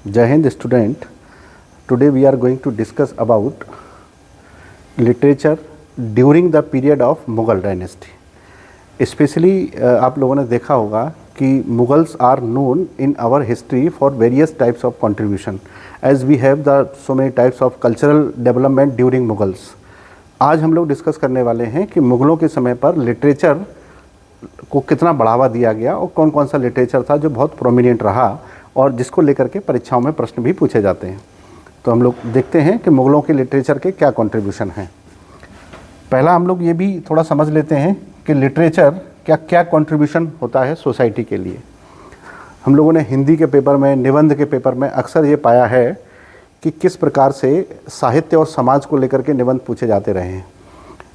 Jai Hind student, today we are going to discuss about literature during the period of Mughal dynasty. Especially आप लोगों ने देखा होगा कि Mughals are known in our history for various types of contribution, as we have the so many types of cultural development during Mughals. आज हम लोग discuss करने वाले हैं कि मुग़लों के समय पर लिटरेचर को कितना बढ़ावा दिया गया और कौन कौन सा लिटरेचर था जो बहुत प्रोमिनेंट रहा और जिसको लेकर के परीक्षाओं में प्रश्न भी पूछे जाते हैं। तो हम लोग देखते हैं कि मुग़लों के लिटरेचर के क्या कंट्रीब्यूशन हैं। पहला हम लोग ये भी थोड़ा समझ लेते हैं कि लिटरेचर क्या क्या कंट्रीब्यूशन होता है सोसाइटी के लिए। हम लोगों ने हिंदी के पेपर में, निबंध के पेपर में अक्सर ये पाया है कि किस प्रकार से साहित्य और समाज को लेकर के निबंध पूछे जाते रहे हैं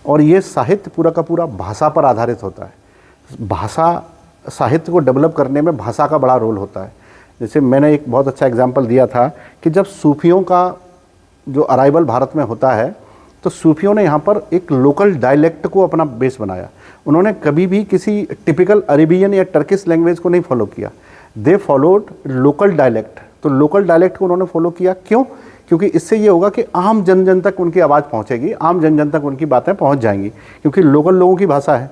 और ये साहित्य पूरा का पूरा भाषा पर आधारित होता है। भाषा साहित्य को डेवलप करने में भाषा का बड़ा रोल होता है। जैसे मैंने एक बहुत अच्छा एग्जाम्पल दिया था कि जब सूफियों का जो अराइवल भारत में होता है तो सूफियों ने यहाँ पर एक लोकल डायलेक्ट को अपना बेस बनाया। उन्होंने कभी भी किसी टिपिकल अरेबियन या टर्किश लैंग्वेज को नहीं फॉलो किया। They followed local dialect. तो लोकल डायलेक्ट को उन्होंने फॉलो किया। क्यों? क्योंकि इससे ये होगा कि आम जन जन तक उनकी आवाज़ पहुँचेगी, आम जन जन तक उनकी बातें पहुँच जाएंगी, क्योंकि लोकल लोगों की भाषा है।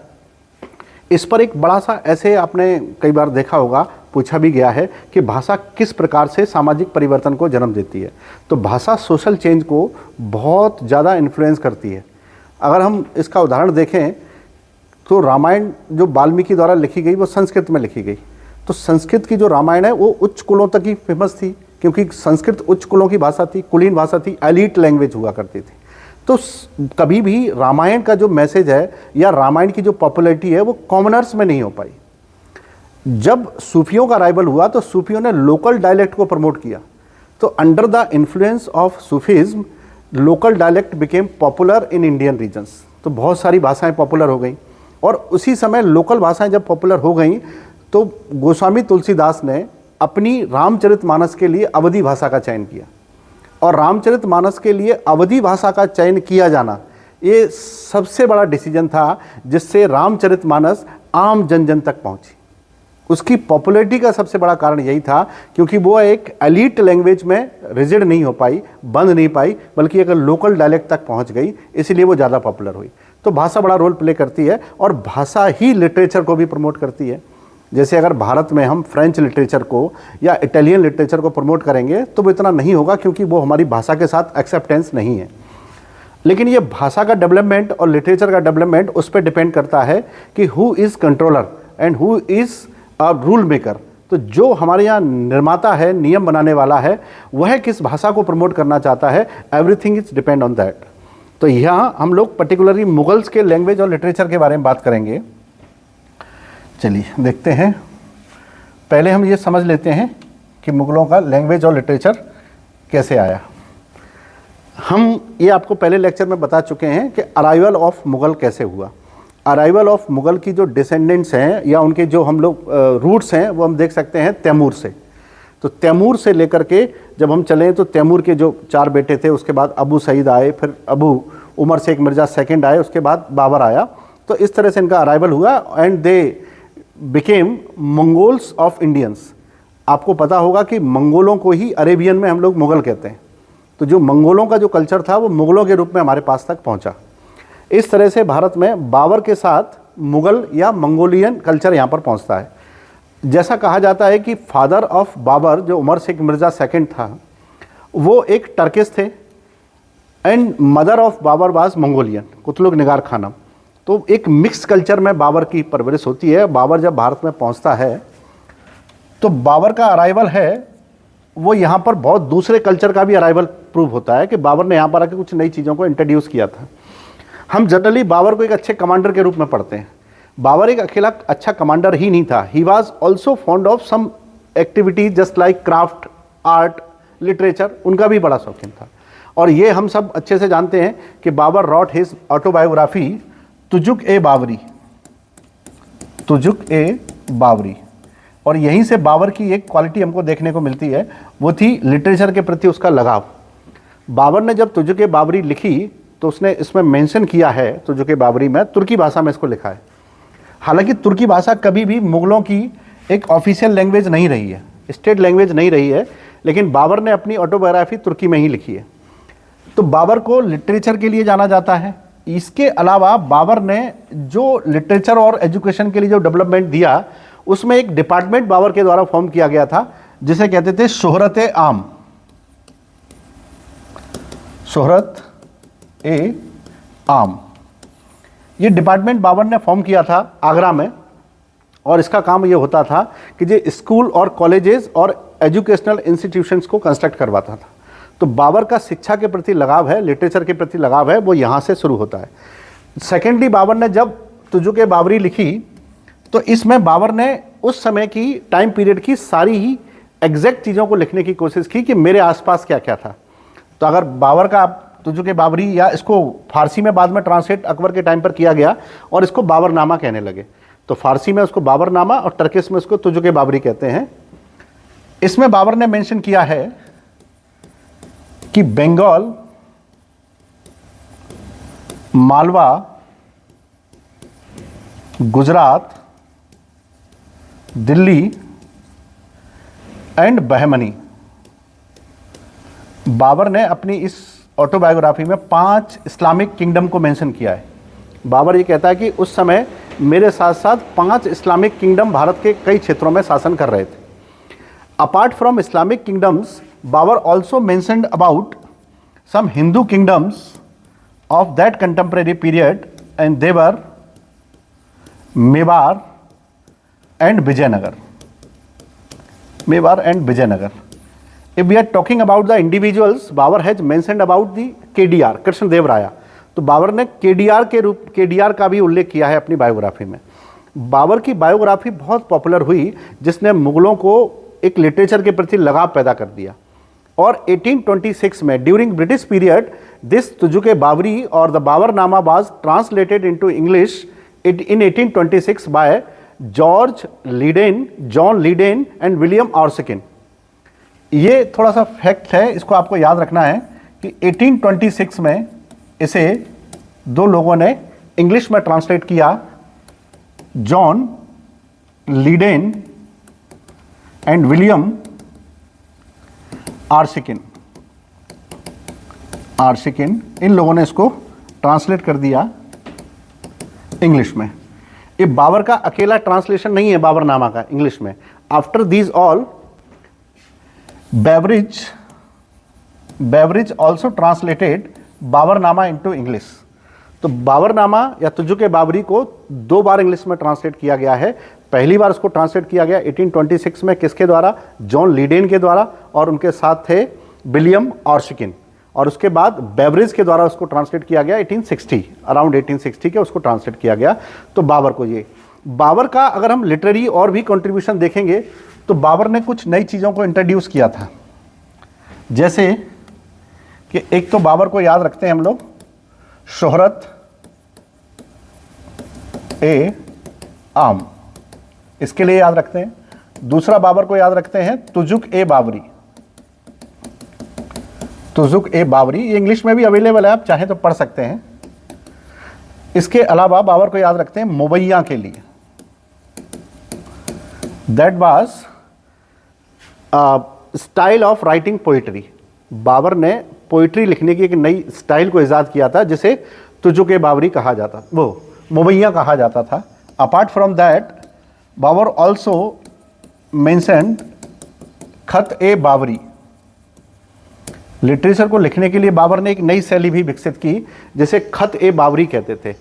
इस पर एक बड़ा सा ऐसे आपने कई बार देखा होगा, पूछा भी गया है कि भाषा किस प्रकार से सामाजिक परिवर्तन को जन्म देती है। तो भाषा सोशल चेंज को बहुत ज़्यादा इन्फ्लुएंस करती है। अगर हम इसका उदाहरण देखें तो रामायण जो वाल्मीकि द्वारा लिखी गई वो संस्कृत में लिखी गई। तो संस्कृत की जो रामायण है वो उच्च कुलों तक ही फेमस थी, क्योंकि संस्कृत उच्च कुलों की भाषा थी, कुलीन भाषा थी, एलीट लैंग्वेज हुआ करती थी। तो कभी भी रामायण का जो मैसेज है या रामायण की जो पॉपुलैरिटी है वो कॉमनर्स में नहीं हो पाई। जब सूफियों का अराइवल हुआ तो सूफियों ने लोकल डायलेक्ट को प्रमोट किया। तो under the influence of Sufism local dialect became popular in Indian regions. तो बहुत सारी भाषाएं पॉपुलर हो गई और उसी समय लोकल भाषाएं जब पॉपुलर हो गई तो गोस्वामी तुलसीदास ने अपनी रामचरितमानस के लिए अवधी भाषा का चयन किया। और रामचरितमानस के लिए अवधी भाषा का चयन किया जाना ये सबसे बड़ा डिसीजन था जिससे रामचरितमानस आम जन जन तक पहुंची। उसकी पॉपुलैरिटी का सबसे बड़ा कारण यही था क्योंकि वो एक एलीट लैंग्वेज में रिजिड नहीं हो पाई, बंद नहीं पाई, बल्कि अगर लोकल डायलेक्ट तक पहुंच गई, इसलिए वो ज़्यादा पॉपुलर हुई। तो भाषा बड़ा रोल प्ले करती है और भाषा ही लिटरेचर को भी प्रमोट करती है। जैसे अगर भारत में हम फ्रेंच लिटरेचर को या इटालियन लिटरेचर को प्रमोट करेंगे तो वो इतना नहीं होगा, क्योंकि वो हमारी भाषा के साथ एक्सेप्टेंस नहीं है। लेकिन ये भाषा का डेवलपमेंट और लिटरेचर का डेवलपमेंट उस पर डिपेंड करता है कि who is controller and who is a rule maker. तो जो हमारे यहाँ निर्माता है, नियम बनाने वाला है, वह किस भाषा को प्रमोट करना चाहता है, everything is depend on that. तो यहाँ हम लोग पर्टिकुलरली मुगल्स के लैंग्वेज और लिटरेचर के बारे में बात करेंगे। चलिए देखते हैं। पहले हम ये समझ लेते हैं कि मुग़लों का लैंग्वेज और लिटरेचर कैसे आया। हम ये आपको पहले लेक्चर में बता चुके हैं कि अराइवल ऑफ मुग़ल कैसे हुआ। अराइवल ऑफ मुग़ल की जो डिसेंडेंट्स हैं या उनके जो हम लोग रूट्स हैं वो हम देख सकते हैं तैमूर से। तो तैमूर से लेकर के जब हम चलें तो तैमूर के जो 4 बेटे थे, उसके बाद अबू सईद आए, फिर अबू उमर शेख मिर्ज़ा सेकंड आए, उसके बाद बाबर आया। तो इस तरह से इनका अराइवल हुआ and they became Mongols of Indians. आपको पता होगा कि मंगोलों को ही अरेबियन में हम लोग मुग़ल कहते हैं। तो जो मंगोलों का जो कल्चर था वो मुग़लों के रूप में हमारे पास तक पहुंचा। इस तरह से भारत में बाबर के साथ मुग़ल या मंगोलियन कल्चर यहाँ पर पहुँचता है। जैसा कहा जाता है कि फादर ऑफ बाबर जो उमर शेख मिर्ज़ा सेकंड था वो एक टर्किश थे and mother of Babar was Mongolian, Qutlug Nigar Khanam. तो एक मिक्स कल्चर में बाबर की परवरिश होती है। बाबर जब भारत में पहुंचता है तो बाबर का अराइवल है वो यहाँ पर बहुत दूसरे कल्चर का भी अराइवल प्रूव होता है कि बाबर ने यहाँ पर आकर कुछ नई चीज़ों को इंट्रोड्यूस किया था। हम जनरली बाबर को एक अच्छे कमांडर के रूप में पढ़ते हैं। बाबर एक अकेला अच्छा कमांडर ही नहीं था, he was also fond of some activities just like craft, art, literature, उनका भी बड़ा शौकीन था। और ये हम सब अच्छे से जानते हैं कि Babar wrote his autobiography Tuzuk e Babri, Tuzuk e Babri. और यहीं से बाबर की एक क्वालिटी हमको देखने को मिलती है, वो थी लिटरेचर के प्रति उसका लगाव। बाबर ने जब तुजुक ए बाबरी लिखी तो उसने इसमें मेंशन किया है, तुजुक ए बाबरी में तुर्की भाषा में इसको लिखा है। हालांकि तुर्की भाषा कभी भी मुग़लों की एक ऑफिशियल लैंग्वेज नहीं रही है, स्टेट लैंग्वेज नहीं रही है, लेकिन बाबर ने अपनी ऑटोबायोग्राफी तुर्की में ही लिखी है। तो बाबर को लिटरेचर के लिए जाना जाता है। इसके अलावा बाबर ने जो लिटरेचर और एजुकेशन के लिए जो डेवलपमेंट दिया, उसमें एक डिपार्टमेंट बाबर के द्वारा फॉर्म किया गया था जिसे कहते थे शोहरत आम। शोहरत ए आम, ये डिपार्टमेंट बाबर ने फॉर्म किया था आगरा में, और इसका काम ये होता था कि जो स्कूल और कॉलेजेस और एजुकेशनल इंस्टीट्यूशंस को कंस्ट्रक्ट करवाता था। तो बाबर का शिक्षा के प्रति लगाव है, लिटरेचर के प्रति लगाव है, वो यहाँ से शुरू होता है। सेकेंडली, बाबर ने जब तुजुक ए बाबरी लिखी तो इसमें बाबर ने उस समय की टाइम पीरियड की सारी ही एग्जैक्ट चीज़ों को लिखने की कोशिश की कि मेरे आसपास क्या क्या था। तो अगर बाबर का तुजुक ए बाबरी, या इसको फारसी में बाद में ट्रांसलेट अकबर के टाइम पर किया गया और इसको बाबरनामा कहने लगे, तो फारसी में उसको बाबरनामा और टर्किश में उसको तुजुक ए बाबरी कहते हैं। इसमें बाबर ने मेंशन किया है कि बंगाल, मालवा, गुजरात, दिल्ली एंड बहमनी, बाबर ने अपनी इस ऑटोबायोग्राफी में 5 इस्लामिक किंगडम को मेंशन किया है। बाबर ये कहता है कि उस समय मेरे साथ साथ 5 इस्लामिक किंगडम भारत के कई क्षेत्रों में शासन कर रहे थे। Apart from Islamic kingdoms, Babur also mentioned about some Hindu kingdoms of that contemporary period and they were Mewar and Vijayanagar. Mewar and Vijayanagar. If we are talking about the individuals, Babur has mentioned about the KDR, Krishnadeva Raya. तो बाबर ने KDR का भी उल्लेख किया है अपनी biography में। बाबर की बायोग्राफी बहुत पॉपुलर हुई, जिसने मुगलों को एक लिटरेचर के प्रति लगाव पैदा कर दिया। और 1826 में during British period this Tuzuk e Babri और the Baburnama was translated into English in 1826 by John Leyden and William Erskine. ये थोड़ा सा फैक्ट है, इसको आपको याद रखना है कि 1826 में इसे 2 लोगों ने इंग्लिश में ट्रांसलेट किया, जॉन लीडेन एंड विलियम आर्सिकिन। इन लोगों ने इसको ट्रांसलेट कर दिया इंग्लिश में। ये बाबर का अकेला ट्रांसलेशन नहीं है बाबरनामा का इंग्लिश में। After these all Beveridge also translated Baburnama into English. तो बाबरनामा या तुजुक ए बाबरी को 2 बार इंग्लिश में ट्रांसलेट किया गया है। पहली बार उसको ट्रांसलेट किया गया 1826 में, किसके द्वारा? जॉन लीडेन के द्वारा, और उनके साथ थे विलियम ऑर्सिकिन। और उसके बाद बेवरिज के द्वारा उसको ट्रांसलेट किया गया 1860, अराउंड 1860 के उसको ट्रांसलेट किया गया। तो बाबर को ये, बाबर का अगर हम लिटरेरी और भी कंट्रीब्यूशन देखेंगे तो बाबर ने कुछ नई चीज़ों को इंट्रोड्यूस किया था। जैसे कि एक तो बाबर को याद रखते हैं हम लोग शोहरत ए आम, इसके लिए याद रखते हैं। दूसरा बाबर को याद रखते हैं तुजुक ए बाबरी। तुजुक ए बाबरी ये इंग्लिश में भी अवेलेबल है, आप चाहें तो पढ़ सकते हैं। इसके अलावा बाबर को याद रखते हैं मुबैया के लिए, that was style of writing poetry. Babur ने पोइट्री लिखने की एक नई स्टाइल को ईजाद किया था जिसे तुजुक ए बाबरी कहा जाता, वो मुबैया कहा जाता था। Apart from that Babur also mentioned Khat e Babri. Literature को लिखने के लिए बाबर ने एक नई शैली भी विकसित की जिसे खत ए बाबरी कहते थे।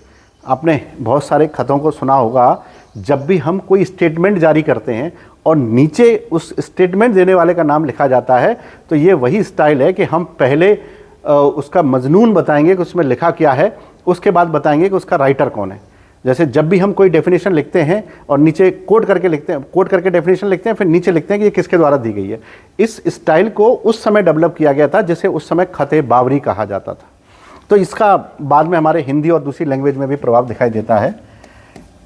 आपने बहुत सारे खतों को सुना होगा, जब भी हम कोई स्टेटमेंट जारी करते हैं और नीचे उस स्टेटमेंट देने वाले का नाम लिखा जाता है, तो ये वही स्टाइल है कि हम पहले उसका मजनून बताएंगे कि उसमें लिखा क्या है, उसके बाद बताएंगे कि उसका राइटर कौन है। जैसे जब भी हम कोई डेफिनेशन लिखते हैं और नीचे कोट करके लिखते हैं, कोट करके डेफिनेशन लिखते हैं, फिर नीचे लिखते हैं कि ये किसके द्वारा दी गई है। इस स्टाइल को उस समय डेवलप किया गया था जिसे उस समय खत-ए बाबरी कहा जाता था। तो इसका बाद में हमारे हिंदी और दूसरी लैंग्वेज में भी प्रभाव दिखाई देता है।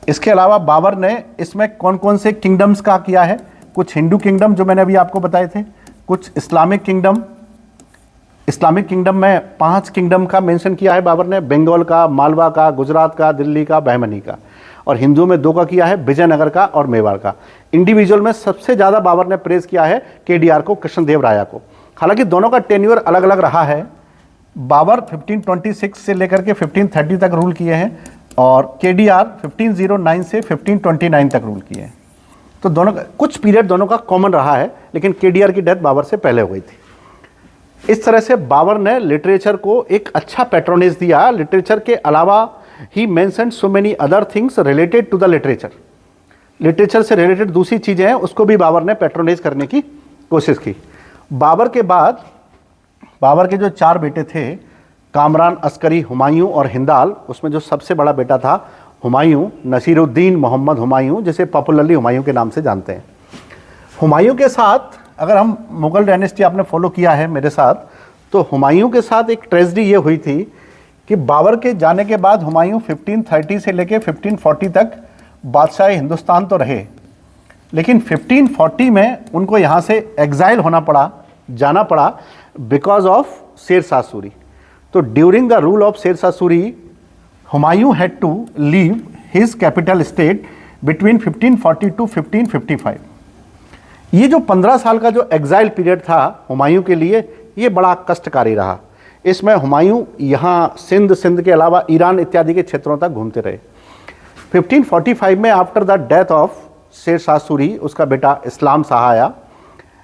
इसके अलावा बाबर ने इसमें कौन कौन से किंगडम्स का किया है? कुछ हिंदू किंगडम जो मैंने अभी आपको बताए थे, कुछ इस्लामिक किंगडम। इस्लामिक किंगडम में 5 किंगडम का मेंशन किया है बाबर ने, बंगाल का, मालवा का, गुजरात का, दिल्ली का, बहमनी का। और हिंदुओं में 2 का किया है, विजयनगर का और मेवाड़ का। इंडिविजुअल में सबसे ज़्यादा बाबर ने प्रेज किया है केडीआर को, कृष्णदेव राया को। हालांकि दोनों का टेन्योर अलग अलग रहा है। बाबर 1526 से लेकर के 1530 तक रूल किए हैं और केडीआर 1509 से 1529 तक रूल किए हैं। तो दोनों का कुछ पीरियड दोनों का कॉमन रहा है, लेकिन केडीआर की डेथ बाबर से पहले हो गई थी। इस तरह से बाबर ने लिटरेचर को एक अच्छा पैट्रोनेज दिया। लिटरेचर के अलावा he mentioned so many other things related to the literature. Literature से रिलेटेड दूसरी चीज़ें हैं, उसको भी बाबर ने पैट्रोनेज करने की कोशिश की। बाबर के बाद बाबर के जो 4 बेटे थे, कामरान, अस्करी, हुमायूं और हिंदाल, उसमें जो सबसे बड़ा बेटा था हुमायूं, नसीरुद्दीन मोहम्मद हुमायूं, जिसे पॉपुलरली हुमायूं के नाम से जानते हैं। हुमायूं के साथ अगर हम मुगल डायनेस्टी आपने फॉलो किया है मेरे साथ, तो हुमायूं के साथ एक ट्रेजेडी ये हुई थी कि बाबर के जाने के बाद हुमायूं 1530 से लेके 1540 तक बादशाह हिंदुस्तान तो रहे, लेकिन 1540 में उनको यहाँ से एग्जाइल होना पड़ा, जाना पड़ा, बिकॉज ऑफ शेर शाह सूरी। तो during the rule of Sher Shah Suri, Humayun had to leave his capital state between 1540 to 1555। ये जो 15 साल का जो एग्जाइल पीरियड था हुमायूं के लिए, ये बड़ा कष्टकारी रहा। इसमें हुमायूं यहाँ सिंध के अलावा ईरान इत्यादि के क्षेत्रों तक घूमते रहे। 1545 में after the death of Sher Shah Suri, उसका बेटा इस्लाम शाह आया।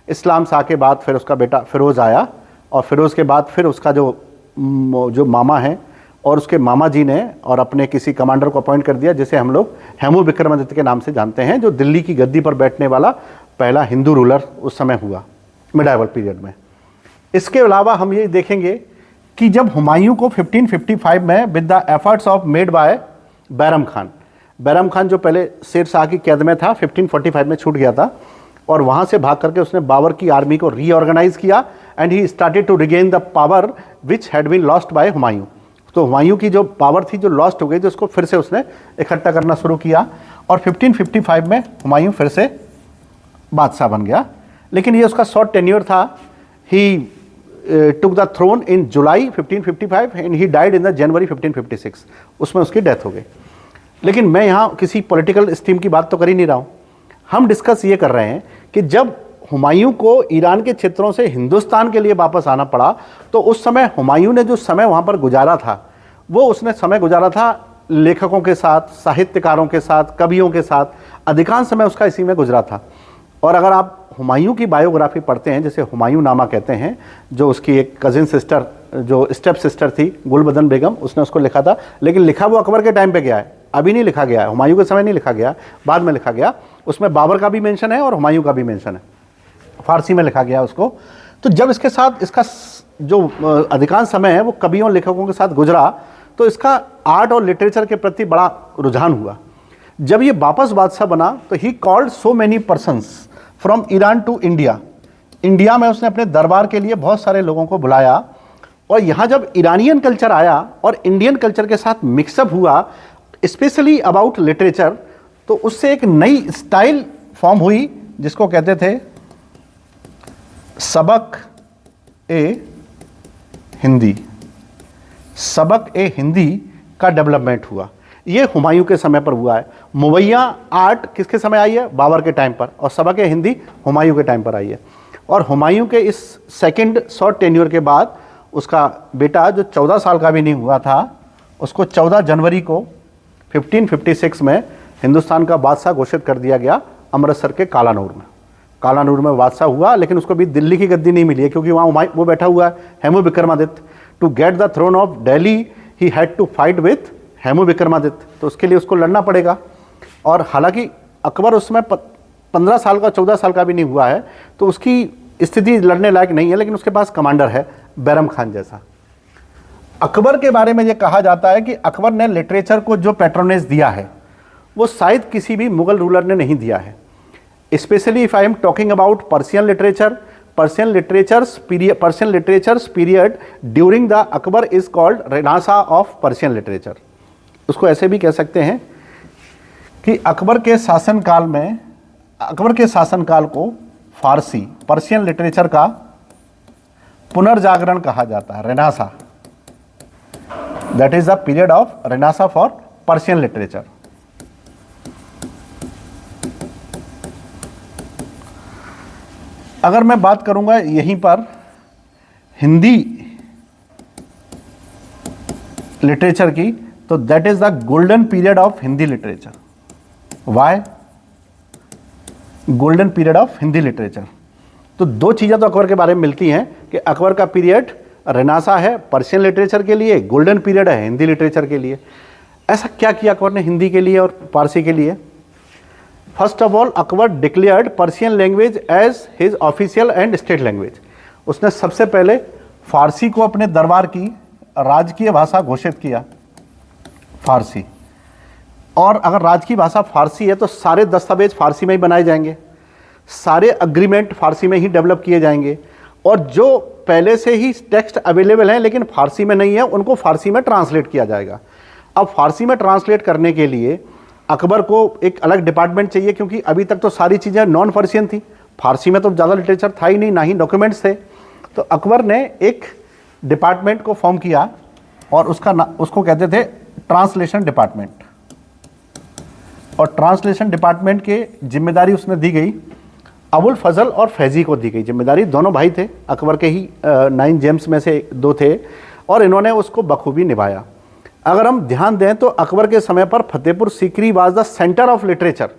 इस्लाम शाह के बाद फिर उसका बेटा फिरोज़ आया, और फिरोज़ के बाद फिर उसका जो मामा है और उसके मामा जी ने और अपने किसी कमांडर को अपॉइंट कर दिया, जिसे हम लोग हेमू विक्रमादित्य के नाम से जानते हैं, जो दिल्ली की गद्दी पर बैठने वाला पहला हिंदू रूलर उस समय हुआ मिडाइवल पीरियड में। इसके अलावा हम ये देखेंगे कि जब हुमायूं को 1555 में with the efforts of made by Bairam Khan जो पहले शेर शाह की कैद में था, 1545 में छूट गया था, और वहाँ से भाग करके उसने बाबर की आर्मी को रीऑर्गेनाइज किया and he started to regain the power which had been lost by Humayun. तो हुमायूं की जो पावर थी जो लॉस्ट हो गई थी, उसको फिर से उसने इकट्ठा करना शुरू किया, और 1555 में हुमायूं फिर से बादशाह बन गया। लेकिन ये उसका शॉर्ट टेन्योर था। He took the throne in July 1555 and he died in the January 1556। उसमें उसकी डेथ हो गई। लेकिन मैं यहाँ किसी पॉलिटिकल स्टीम की बात तो कर ही नहीं रहा हूँ। हम डिस्कस ये कर रहे हैं कि जब हुमायूं को ईरान के क्षेत्रों से हिंदुस्तान के लिए वापस आना पड़ा, तो उस समय हुमायूं ने जो समय वहाँ पर गुजारा था, वो उसने समय गुजारा था लेखकों के साथ, साहित्यकारों के साथ, कवियों के साथ। अधिकांश समय उसका इसी में गुजरा था। और अगर आप हुमायूं की बायोग्राफी पढ़ते हैं, जैसे हुमायूं नामा कहते हैं, जो उसकी एक कजिन सिस्टर, जो स्टेप सिस्टर थी गुलबदन बेगम, उसने उसको लिखा था। लेकिन लिखा वो अकबर के टाइम पे गया है, अभी नहीं लिखा गया है, हुमायूं के समय नहीं लिखा गया, बाद में लिखा गया। उसमें बाबर का भी मेंशन है और हुमायूं का भी मेंशन है, फारसी में लिखा गया उसको। तो जब इसके साथ इसका जो अधिकांश समय है वो कवियों लेखकों के साथ गुजरा, तो इसका आर्ट और लिटरेचर के प्रति बड़ा रुझान हुआ। जब ये वापस बादशाह बना, तो he called so many persons from Iran to India. India में उसने अपने दरबार के लिए बहुत सारे लोगों को बुलाया, और यहाँ जब ईरानियन कल्चर आया और इंडियन कल्चर के साथ मिक्सअप हुआ, स्पेशली अबाउट लिटरेचर, तो उससे एक नई स्टाइल फॉर्म हुई, जिसको कहते थे सबक ए हिंदी। सबक ए हिंदी का डेवलपमेंट हुआ। ये हुमायूं के समय पर हुआ है। मुवैया आर्ट किसके समय आई है? बाबर के टाइम पर। और सबक ए हिंदी हुमायूं के टाइम पर आई है। और हुमायूं के इस सेकंड शॉर्ट टेन्योर के बाद उसका बेटा, जो 14 साल का भी नहीं हुआ था, उसको 14 जनवरी को 1556 में हिंदुस्तान का बादशाह घोषित कर दिया गया, अमृतसर के कालानूर में। कालानूर में बादशाह हुआ, लेकिन उसको भी दिल्ली की गद्दी नहीं मिली है, क्योंकि वहाँ वो बैठा हुआ है Hemu Vikramaditya. To get the throne of Delhi he had to fight with Hemu Vikramaditya, तो उसके लिए उसको लड़ना पड़ेगा। और हालांकि अकबर उसमें 15 साल का, 14 साल का भी नहीं हुआ है, तो उसकी स्थिति लड़ने लायक नहीं है, लेकिन उसके पास कमांडर है बैरम खान जैसा। अकबर के बारे में ये कहा जाता है कि अकबर ने लिटरेचर को जो पैट्रोनेज दिया है, वो शायद किसी भी मुगल रूलर ने नहीं दिया है। Specially if I am talking about Persian literatures period during the Akbar is called renaissance of Persian literature. उसको ऐसे भी कह सकते हैं कि अकबर के शासनकाल को फारसी पर्शियन लिटरेचर का पुनर्जागरण कहा जाता है, renaissance. That is the period of renaissance for Persian literature. अगर मैं बात करूंगा यहीं पर हिंदी लिटरेचर की, तो that is the golden period of Hindi literature. Why golden period of Hindi literature? तो दो चीज़ें तो अकबर के बारे में मिलती हैं कि अकबर का पीरियड रेनेसां है पर्शियन लिटरेचर के लिए, गोल्डन पीरियड है हिंदी लिटरेचर के लिए। ऐसा क्या किया अकबर ने हिंदी के लिए और पारसी के लिए? First of all, Akbar declared Persian language as his official and state language. उसने सबसे पहले फारसी को अपने दरबार की राजकीय भाषा घोषित किया, फारसी। और अगर राजकीय भाषा फारसी है तो सारे दस्तावेज फारसी में ही बनाए जाएंगे, सारे अग्रीमेंट फारसी में ही डेवलप किए जाएंगे, और जो पहले से ही टेक्स्ट अवेलेबल हैं लेकिन फारसी में नहीं है उनको फारसी में ट्रांसलेट किया जाएगा। अब फारसी में ट्रांसलेट करने के लिए अकबर को एक अलग डिपार्टमेंट चाहिए, क्योंकि अभी तक तो सारी चीज़ें नॉन पर्शियन थी, फारसी में तो ज़्यादा लिटरेचर था ही नहीं, ना ही डॉक्यूमेंट्स थे। तो अकबर ने एक डिपार्टमेंट को फॉर्म किया और उसको कहते थे ट्रांसलेशन डिपार्टमेंट। और ट्रांसलेशन डिपार्टमेंट की जिम्मेदारी उसने दी गई अबुल फजल और फैजी को दी गई जिम्मेदारी। दोनों भाई थे, अकबर के ही 9 जेम्स में से 2 थे, और इन्होंने उसको बखूबी निभाया। अगर हम ध्यान दें तो अकबर के समय पर Fatehpur Sikri was the centre of literature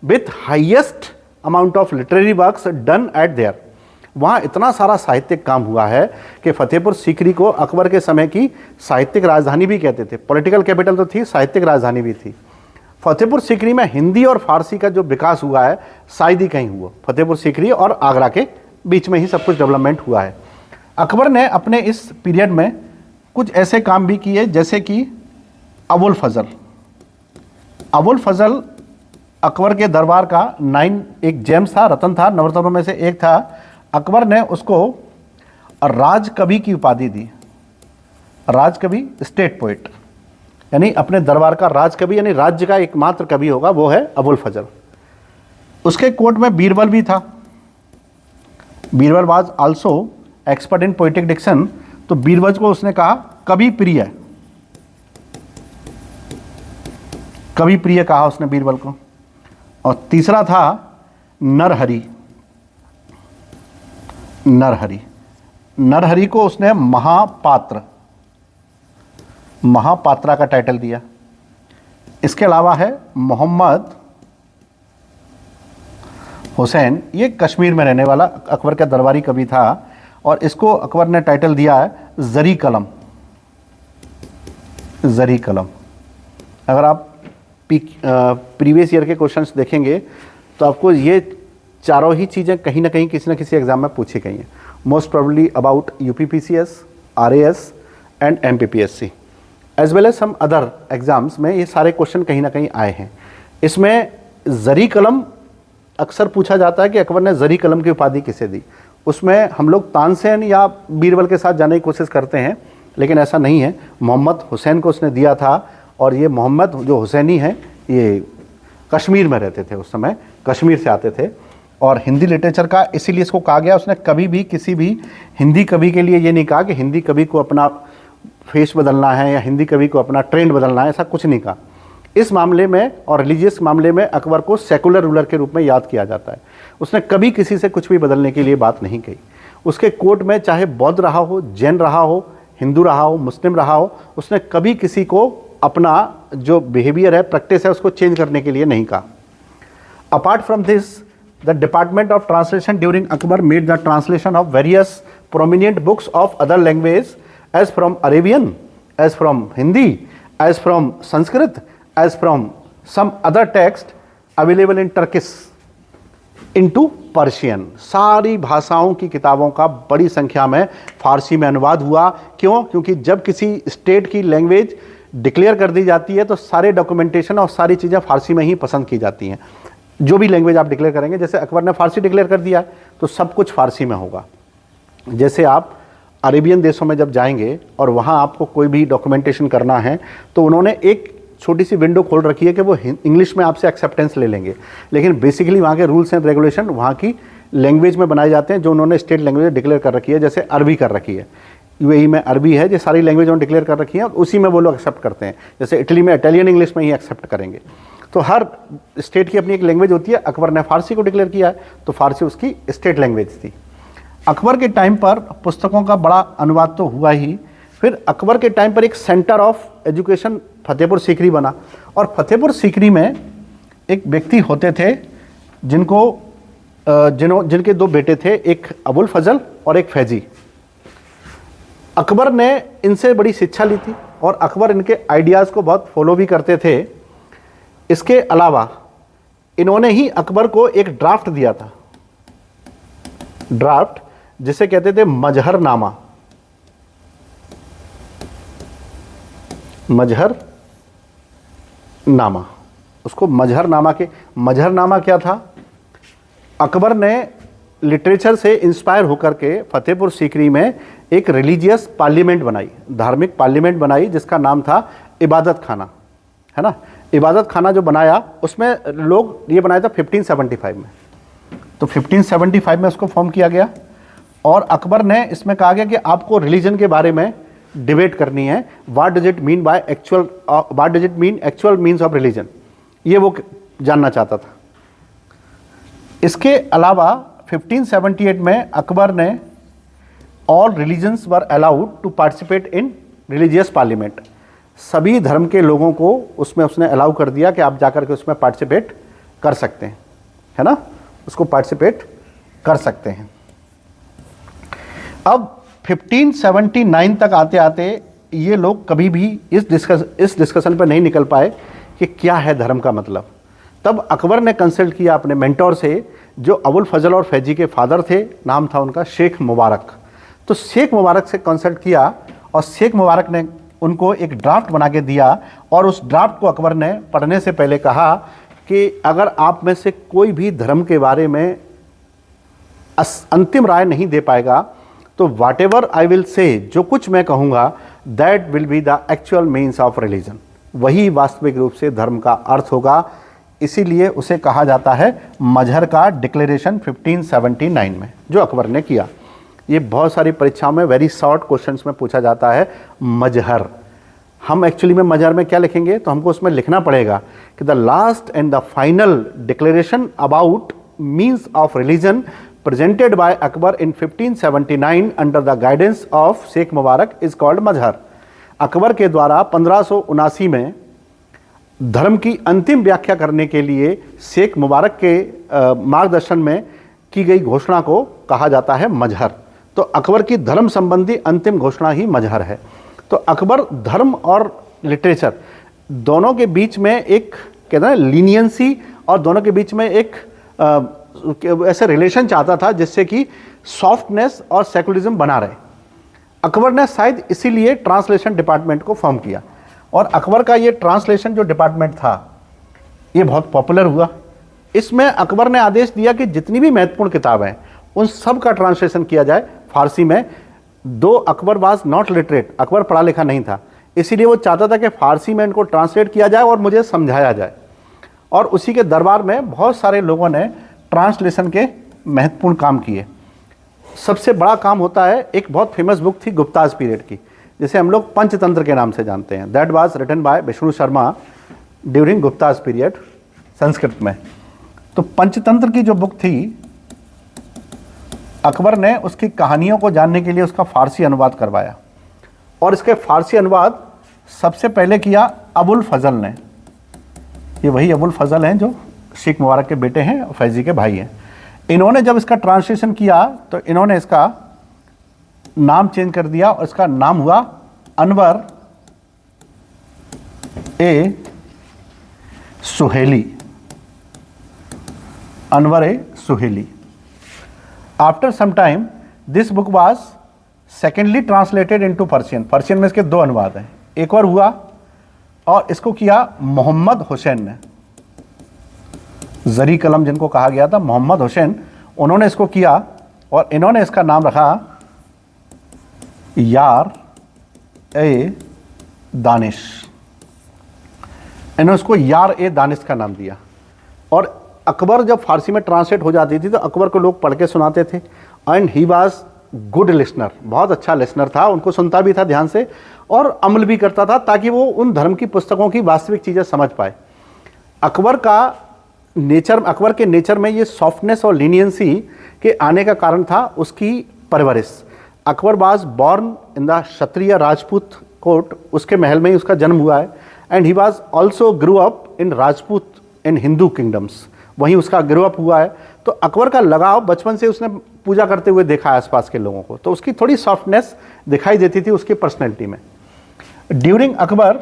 with highest amount of literary works done at there. वहाँ इतना सारा साहित्यिक काम हुआ है कि फतेहपुर सीकरी को अकबर के समय की साहित्यिक राजधानी भी कहते थे। पॉलिटिकल कैपिटल तो थी, साहित्यिक राजधानी भी थी। फतेहपुर सीकरी में हिंदी और फारसी का जो विकास हुआ है शायद ही कहीं हुआ, फतेहपुर सीकरी और आगरा के बीच में ही सब कुछ डेवलपमेंट हुआ है। अकबर ने अपने इस पीरियड में कुछ ऐसे काम भी किए जैसे कि अबुल फजल अकबर के दरबार का 9 एक जेम्स था, रतन था, नवरत्नों में से एक था। अकबर ने उसको राजकवि की उपाधि दी, राजकवि, स्टेट पोइट, यानी अपने दरबार का राजकवि, यानी राज्य का एकमात्र कवि होगा वो है अबुल फजल। उसके कोर्ट में बीरबल भी था। Birbal was also expert in poetic diction. तो बीरबल को उसने कहा कवि प्रिय, कवि प्रिय कहा उसने बीरबल को। और तीसरा था नरहरि। नरहरि को उसने महापात्रा का टाइटल दिया। इसके अलावा है मोहम्मद हुसैन, ये कश्मीर में रहने वाला अकबर का दरबारी कवि था, और इसको अकबर ने टाइटल दिया है जरी कलम। अगर आप प्रीवियस ईयर के क्वेश्चंस देखेंगे तो आपको ये चारों ही चीज़ें कहीं ना कहीं किसी न किसी एग्जाम में पूछी गई हैं। Most probably about UPPCS, RAS and MPPSC as well as some other exams में ये सारे क्वेश्चन कहीं ना कहीं आए हैं। इसमें जरी कलम अक्सर पूछा जाता है कि अकबर ने जरी कलम की उपाधि किसे दी। उसमें हम लोग तानसेन या बीरबल के साथ जाने की कोशिश करते हैं, लेकिन ऐसा नहीं है। मोहम्मद हुसैन को उसने दिया था, और ये मोहम्मद जो हुसैनी हैं ये कश्मीर में रहते थे, उस समय कश्मीर से आते थे। और हिंदी लिटरेचर का इसीलिए इसको कहा गया, उसने कभी भी किसी भी हिंदी कवि के लिए ये नहीं कहा कि हिंदी कवि को अपना फेस बदलना है या हिंदी कवि को अपना ट्रेंड बदलना है, ऐसा कुछ नहीं कहा। इस मामले में और रिलीजियस मामले में अकबर को सेकुलर रूलर के रूप में याद किया जाता है। उसने कभी किसी से कुछ भी बदलने के लिए बात नहीं कही। उसके कोर्ट में चाहे बौद्ध रहा हो, जैन रहा हो, हिंदू रहा हो, मुस्लिम रहा हो, उसने कभी किसी को अपना जो बिहेवियर है, प्रैक्टिस है, उसको चेंज करने के लिए नहीं कहा। Apart from this, the department of translation during Akbar made the translation of various prominent books of other language as from Arabian, as from Hindi, as from Sanskrit, as from some other text available in Turkish into Persian. सारी भाषाओं की किताबों का बड़ी संख्या में फारसी में अनुवाद हुआ। क्यों? क्योंकि जब किसी स्टेट की लैंग्वेज डिक्लेयर कर दी जाती है तो सारे डॉक्यूमेंटेशन और सारी चीज़ें फारसी में ही पसंद की जाती हैं। जो भी लैंग्वेज आप डिक्लेयर करेंगे, जैसे अकबर ने फारसी डिक्लेयर कर दिया तो सब कुछ फारसी में होगा। जैसे आप अरेबियन देशों में जब जाएंगे और वहाँ आपको कोई भी डॉक्यूमेंटेशन करना है तो उन्होंने एक छोटी सी विंडो खोल रखी है कि वो इंग्लिश में आपसे एक्सेप्टेंस ले लेंगे, लेकिन बेसिकली वहाँ के रूल्स एंड रेगुलेशन वहाँ की लैंग्वेज में बनाए जाते हैं जो उन्होंने स्टेट लैंग्वेज डिक्लेयर कर रखी है। जैसे अरबी कर रखी है, UAE में अरबी है, जो सारी लैंग्वेज उन्होंने डिक्लेयर कर रखी है, उसी में वो लोग एक्सेप्ट करते हैं। जैसे इटली में इटालियन इंग्लिश में ही एक्सेप्ट करेंगे। तो हर स्टेट की अपनी एक लैंग्वेज होती है। अकबर ने फारसी को डिक्लेयर किया है, तो फारसी उसकी स्टेट लैंग्वेज थी। अकबर के टाइम पर पुस्तकों का बड़ा अनुवाद तो हुआ ही, फिर अकबर के टाइम पर एक centre of education Fatehpur Sikri बना, और फतेहपुर सीकरी में एक व्यक्ति होते थे जिनके दो बेटे थे, एक अबुल फजल और एक फैजी। अकबर ने इनसे बड़ी शिक्षा ली थी और अकबर इनके आइडियाज़ को बहुत फॉलो भी करते थे। इसके अलावा इन्होंने ही अकबर को एक ड्राफ्ट दिया था, ड्राफ्ट जिसे कहते थे मजहरनामा। मजहरनामा, उसको मजहरनामा क्या था? अकबर ने लिटरेचर से इंस्पायर होकर के फतेहपुर सीकरी में एक रिलीजियस पार्लियामेंट बनाई, धार्मिक पार्लियामेंट बनाई, जिसका नाम था इबादत खाना, है ना। इबादत खाना जो बनाया, उसमें लोग ये बनाया था 1575 में। तो 1575 में उसको फॉर्म किया गया, और अकबर ने इसमें कहा गया कि आपको रिलीजन के बारे में डिबेट करनी है। What does it mean actual means of religion, ये वो जानना चाहता था। इसके अलावा 1578 में अकबर ने all religions were allowed to participate in religious parliament, सभी धर्म के लोगों को उसमें उसने अलाउ कर दिया कि आप जाकर के उसमें पार्टिसिपेट कर सकते हैं, है ना, उसको पार्टिसिपेट कर सकते हैं। अब 1579 तक आते आते ये लोग कभी भी इस डिस्कशन पर नहीं निकल पाए कि क्या है धर्म का मतलब। तब अकबर ने कंसल्ट किया अपने मेंटोर से, जो अबुल फजल और फैजी के फादर थे, नाम था उनका शेख मुबारक। तो शेख मुबारक से कंसल्ट किया, और शेख मुबारक ने उनको एक ड्राफ्ट बना के दिया, और उस ड्राफ्ट को अकबर ने पढ़ने से पहले कहा कि अगर आप में से कोई भी धर्म के बारे में अंतिम राय नहीं दे पाएगा, तो वाट एवर आई विल से, जो कुछ मैं कहूँगा, that will be the actual means of religion, वही वास्तविक रूप से धर्म का अर्थ होगा। इसीलिए उसे कहा जाता है मजहर का डिक्लेरेशन 1579 में, जो अकबर ने किया। ये बहुत सारी परीक्षाओं में वेरी शॉर्ट क्वेश्चंस में पूछा जाता है मजहर। हम एक्चुअली में मजहर में क्या लिखेंगे, तो हमको उसमें लिखना पड़ेगा कि the last and the final declaration about means of religion presented by Akbar in 1579 under the guidance of Sheikh Mubarak is called Mahzar. Akbar के द्वारा 1579 में धर्म की अंतिम व्याख्या करने के लिए शेख मुबारक के मार्गदर्शन में की गई घोषणा को कहा जाता है मजहर। तो अकबर की धर्म संबंधी अंतिम घोषणा ही मजहर है। तो अकबर धर्म और लिटरेचर दोनों के बीच में एक कहते हैं लीनियंसी, और दोनों के बीच में एक ऐसे रिलेशन चाहता था जिससे कि सॉफ्टनेस और सेकुलरिज्म बना रहे। अकबर ने शायद इसीलिए ट्रांसलेशन डिपार्टमेंट को फॉर्म किया, और अकबर का ये ट्रांसलेशन जो डिपार्टमेंट था ये बहुत पॉपुलर हुआ। इसमें अकबर ने आदेश दिया कि जितनी भी महत्वपूर्ण किताबें हैं उन सब का ट्रांसलेशन किया जाए फारसी में। दो Akbar was not literate, Akbar पढ़ा लिखा नहीं था, इसीलिए वो चाहता था कि फारसी में इनको ट्रांसलेट किया जाए और मुझे समझाया जाए। और उसी के दरबार में बहुत सारे लोगों ने ट्रांसलेशन के महत्वपूर्ण काम किए। सबसे बड़ा काम होता है, एक बहुत फेमस बुक थी गुप्ताज पीरियड की, जिसे हम लोग पंचतंत्र के नाम से जानते हैं। That was written by Vishnu Sharma during Gupta's period Sanskrit में। तो पंचतंत्र की जो बुक थी, अकबर ने उसकी कहानियों को जानने के लिए उसका फारसी अनुवाद करवाया, और इसके फारसी अनुवाद सबसे पहले किया अबुल फजल ने। ये वही अबुल फजल हैं जो शेख मुबारक के बेटे हैं और फैजी के भाई हैं। इन्होंने जब इसका ट्रांसलेशन किया तो इन्होंने इसका नाम चेंज कर दिया, और इसका नाम हुआ Anwar e Suhaili. Anwar e Suhaili. After some time this book was secondly translated into Persian. Persian में इसके दो अनुवाद हैं, एक और हुआ, और इसको किया मोहम्मद हुसैन ने। जरी कलम जिनको कहा गया था, मोहम्मद हुसैन, उन्होंने इसको किया, और इन्होंने इसका नाम रखा यार ए दानिश। इन्होंने उसको यार ए दानिश का नाम दिया। और अकबर जब फारसी में ट्रांसलेट हो जाती थी तो अकबर को लोग पढ़ के सुनाते थे, and he was good listener, बहुत अच्छा लिसनर था, उनको सुनता भी था ध्यान से और अमल भी करता था, ताकि वो उन धर्म की पुस्तकों की वास्तविक चीज़ें समझ पाए। अकबर के नेचर में ये सॉफ्टनेस और लीनियंसी के आने का कारण था उसकी परवरिश। Akbar was born in the Kshatriya Rajput court, उसके महल में ही उसका जन्म हुआ है। And he was also grow up in Rajput in Hindu kingdoms, वहीं उसका ग्रो अप हुआ है। तो अकबर का लगाव बचपन से उसने पूजा करते हुए देखा है आसपास के लोगों को, तो उसकी थोड़ी सॉफ्टनेस दिखाई देती थी उसकी पर्सनैलिटी में। ड्यूरिंग अकबर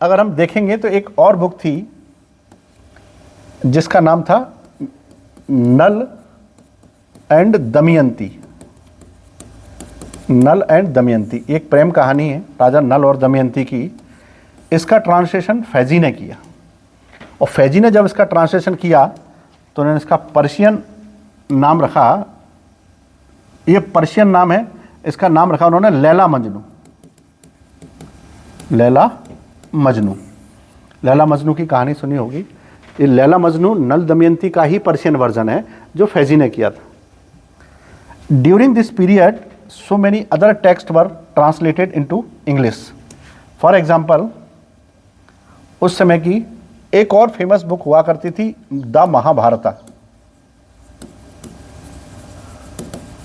अगर हम देखेंगे तो एक और बुक थी जिसका नाम था नल एंड दमयंती। नल एंड दमयंती एक प्रेम कहानी है राजा नल और दमयंती की। इसका ट्रांसलेशन फैजी ने किया, और फैजी ने जब इसका ट्रांसलेशन किया तो उन्होंने इसका पर्शियन नाम रखा, ये पर्शियन नाम है, इसका नाम रखा उन्होंने लैला मजनू। लैला मजनू, लैला मजनू की कहानी सुनी होगी। ये लैला मजनू नल दमयंती का ही पर्शियन वर्जन है जो फैजी ने किया था। During this period so many other texts were translated into English. For example, उस समय की एक और फेमस बुक हुआ करती थी the Mahabharata.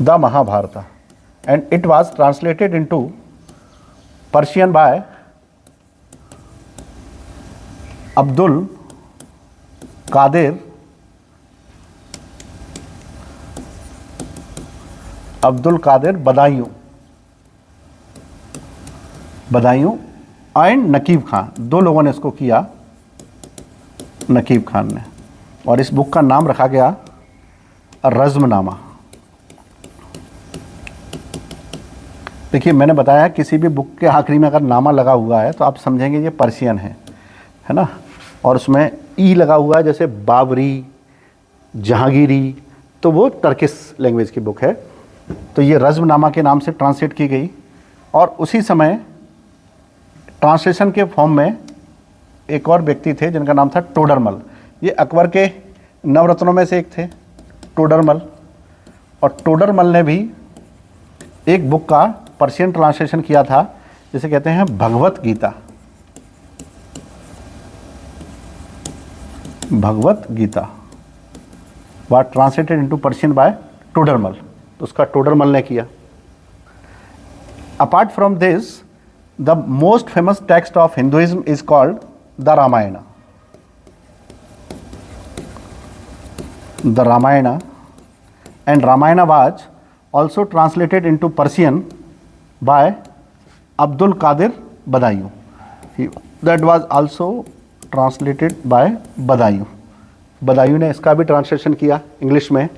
The Mahabharata and it was translated into Persian by Abdul Qadir Badayuni and Naqib Khan, दो लोगों ने इसको किया, नकीब खान ने। और इस बुक का नाम रखा गया रज़्मनामा। देखिए मैंने बताया किसी भी बुक के आखिरी में अगर नामा लगा हुआ है तो आप समझेंगे ये पर्शियन है ना, और उसमें ई लगा हुआ है जैसे बाबरी, जहांगीरी, तो वो टर्किश लैंग्वेज की बुक है। तो ये रज़्मनामा के नाम से ट्रांसलेट की गई, और उसी समय ट्रांसलेशन के फॉर्म में एक और व्यक्ति थे जिनका नाम था टोडरमल। ये अकबर के नवरत्नों में से एक थे टोडरमल, और टोडरमल ने भी एक बुक का पर्शियन ट्रांसलेशन किया था जिसे कहते हैं Bhagavad Gita. Bhagavad Gita was translated into Persian by Todarmal, तो उसका टोडरमल ने किया। Apart from this the most famous text of Hinduism is called the Ramayana. The Ramayana and Ramayana was also translated into Persian by Abdul Qadir Badayuni. That was also translated by Badayuni ने इसका भी ट्रांसलेशन किया English में।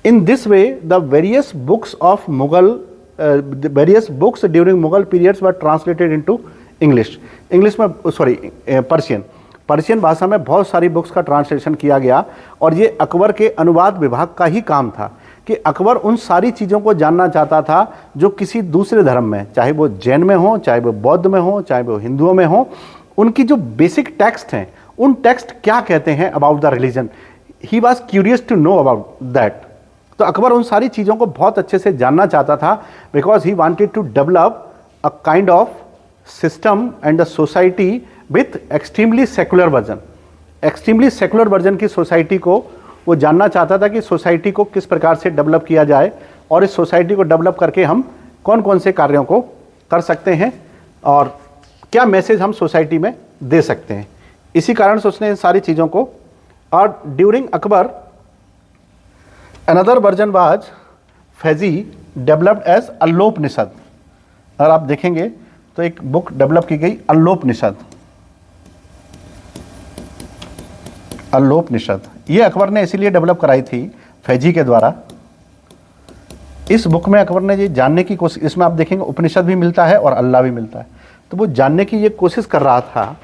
In this way, the various books of the various books during Mughal periods were translated into English. English में Persian भाषा में बहुत सारी बुक्स का ट्रांसलेशन किया गया, और ये अकबर के अनुवाद विभाग का ही काम था कि अकबर उन सारी चीज़ों को जानना चाहता था जो किसी दूसरे धर्म में, चाहे वो जैन में हो, चाहे वो बौद्ध में हो, चाहे वो हिंदुओं में हो, उनकी जो बेसिक टेक्स्ट हैं उन टेक्स्ट क्या कहते हैं about the religion. He was curious to know about that. तो अकबर उन सारी चीज़ों को बहुत अच्छे से जानना चाहता था, because he wanted to develop a kind of system and the society with extremely secular version. Extremely secular version की सोसाइटी को वो जानना चाहता था कि सोसाइटी को किस प्रकार से डेवलप किया जाए, और इस सोसाइटी को डेवलप करके हम कौन कौन से कार्यों को कर सकते हैं और क्या मैसेज हम सोसाइटी में दे सकते हैं। इसी कारण से उसने इन सारी चीज़ों को। और during Akbar another version was Faizi developed as Allopanishad. अगर आप देखेंगे तो एक बुक डेवलप की गई अल्लोपनिषद। ये अकबर ने इसीलिए डेवलप कराई थी फैजी के द्वारा। इस बुक में अकबर ने ये जानने की कोशिश, इसमें आप देखेंगे उपनिषद भी मिलता है और अल्लाह भी मिलता है, तो वो जानने की ये कोशिश कर रहा था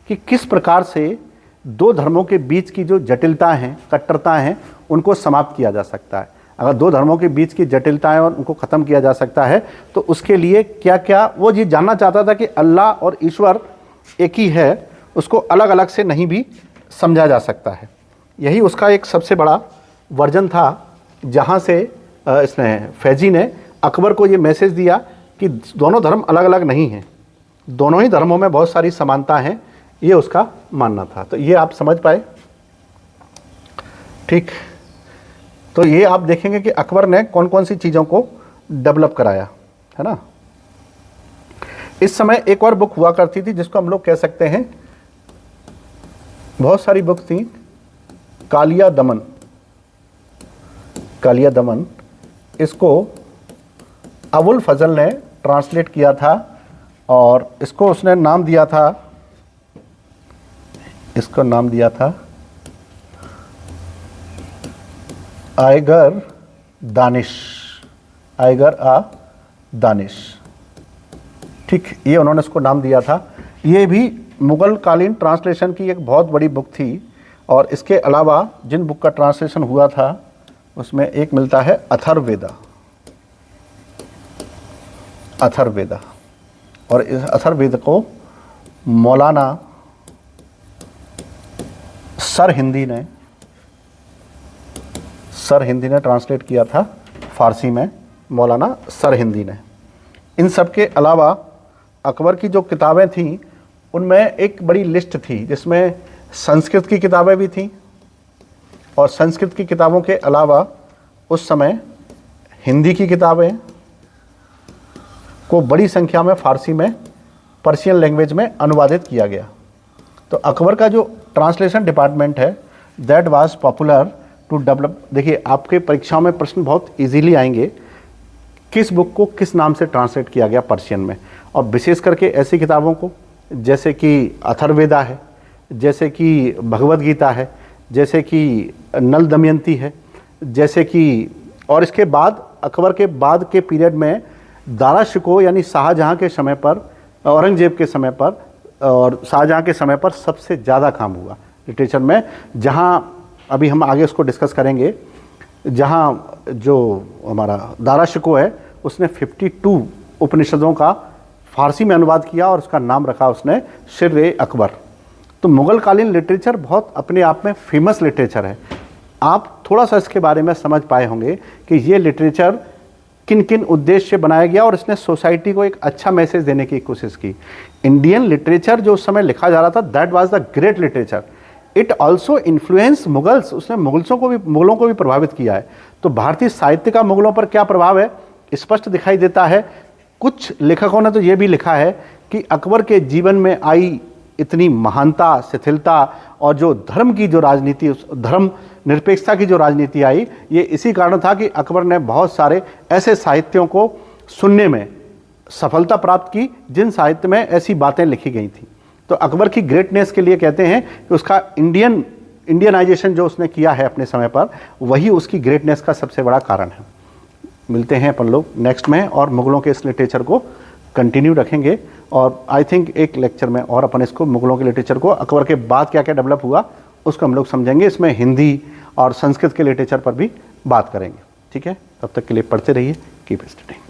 कि किस प्रकार से दो धर्मों के बीच की जो जटिलता हैं, कट्टरता हैं, उनको समाप्त किया जा सकता है। अगर दो धर्मों के बीच की जटिलताएं और उनको ख़त्म किया जा सकता है तो उसके लिए क्या क्या, वो ये जानना चाहता था कि अल्लाह और ईश्वर एक ही है, उसको अलग अलग से नहीं भी समझा जा सकता है। यही उसका एक सबसे बड़ा वर्जन था, जहाँ से इसने फैजी ने अकबर को ये मैसेज दिया कि दोनों धर्म अलग अलग नहीं हैं, दोनों ही धर्मों में बहुत सारी समानता हैं, ये उसका मानना था। तो ये आप समझ पाए, ठीक। तो ये आप देखेंगे कि अकबर ने कौन कौन सी चीज़ों को डेवलप कराया, है ना। इस समय एक और बुक हुआ करती थी जिसको हम लोग कह सकते हैं, बहुत सारी बुक थी, कालिया दमन। कालिया दमन, इसको अबुल फजल ने ट्रांसलेट किया था और इसको उसने नाम दिया था, इसको नाम दिया था आइगर दानिश, आइगर आ दानिश, ठीक, ये उन्होंने इसको नाम दिया था। ये भी मुग़ल कालीन ट्रांसलेशन की एक बहुत बड़ी बुक थी। और इसके अलावा जिन बुक का ट्रांसलेशन हुआ था उसमें एक मिलता है अथर्ववेदा, अथर्ववेदा। और इस अथर्ववेद को मौलाना सर हिंदी ने ट्रांसलेट किया था फ़ारसी में, मौलाना सर हिंदी ने। इन सब के अलावा अकबर की जो किताबें थीं उनमें एक बड़ी लिस्ट थी जिसमें संस्कृत की किताबें भी थीं, और संस्कृत की किताबों के अलावा उस समय हिंदी की किताबें को बड़ी संख्या में फ़ारसी में, पर्शियन लैंग्वेज में अनुवादित किया गया। तो अकबर का जो ट्रांसलेशन डिपार्टमेंट है that was popular to develop. देखिए आपके परीक्षाओं में प्रश्न बहुत इजीली आएंगे, किस बुक को किस नाम से ट्रांसलेट किया गया पर्शियन में, और विशेष करके ऐसी किताबों को जैसे कि अथर्ववेदा है, जैसे कि भगवद गीता है, जैसे कि नल दमयंती है, जैसे कि, और इसके बाद अकबर के बाद के पीरियड में दारा शिकोह यानी शाहजहाँ के समय पर, औरंगजेब के समय पर और शाहजहाँ के समय पर सबसे ज़्यादा काम हुआ लिटरेचर में। जहाँ अभी हम आगे उसको डिस्कस करेंगे, जहाँ जो हमारा दारा शिकोह है उसने 52 उपनिषदों का फ़ारसी में अनुवाद किया और उसका नाम रखा उसने शिर अकबर। तो मुग़ल कालीन लिटरेचर बहुत अपने आप में फेमस लिटरेचर है। आप थोड़ा सा इसके बारे में समझ पाए होंगे कि ये लिटरेचर किन किन उद्देश्य से बनाया गया और इसने सोसाइटी को एक अच्छा मैसेज देने की कोशिश की। इंडियन लिटरेचर जो उस समय लिखा जा रहा था that was the great literature. It also influence Mughals, उसने मुग़लों को भी प्रभावित किया है। तो भारतीय साहित्य का मुग़लों पर क्या प्रभाव है स्पष्ट दिखाई देता है। कुछ लेखकों ने तो ये भी लिखा है कि अकबर के जीवन में आई इतनी महानता, शिथिलता और जो धर्म की जो राजनीति, धर्म निरपेक्षता की जो राजनीति आई, ये इसी कारण था कि अकबर ने बहुत सारे ऐसे साहित्यों को सुनने में सफलता प्राप्त की जिन साहित्य में ऐसी बातें लिखी गई थी। तो अकबर की ग्रेटनेस के लिए कहते हैं कि उसका इंडियनाइजेशन जो उसने किया है अपने समय पर, वही उसकी ग्रेटनेस का सबसे बड़ा कारण है। मिलते हैं अपन लोग नेक्स्ट में और मुग़लों के इस लिटरेचर को कंटिन्यू रखेंगे। और आई थिंक एक लेक्चर में और अपन इसको मुग़लों के लिटरेचर को, अकबर के बाद क्या क्या डेवलप हुआ उसको हम लोग समझेंगे। इसमें हिंदी और संस्कृत के लिटरेचर पर भी बात करेंगे। ठीक है, तब तक के लिए पढ़ते रहिए, कीप स्टडिंग।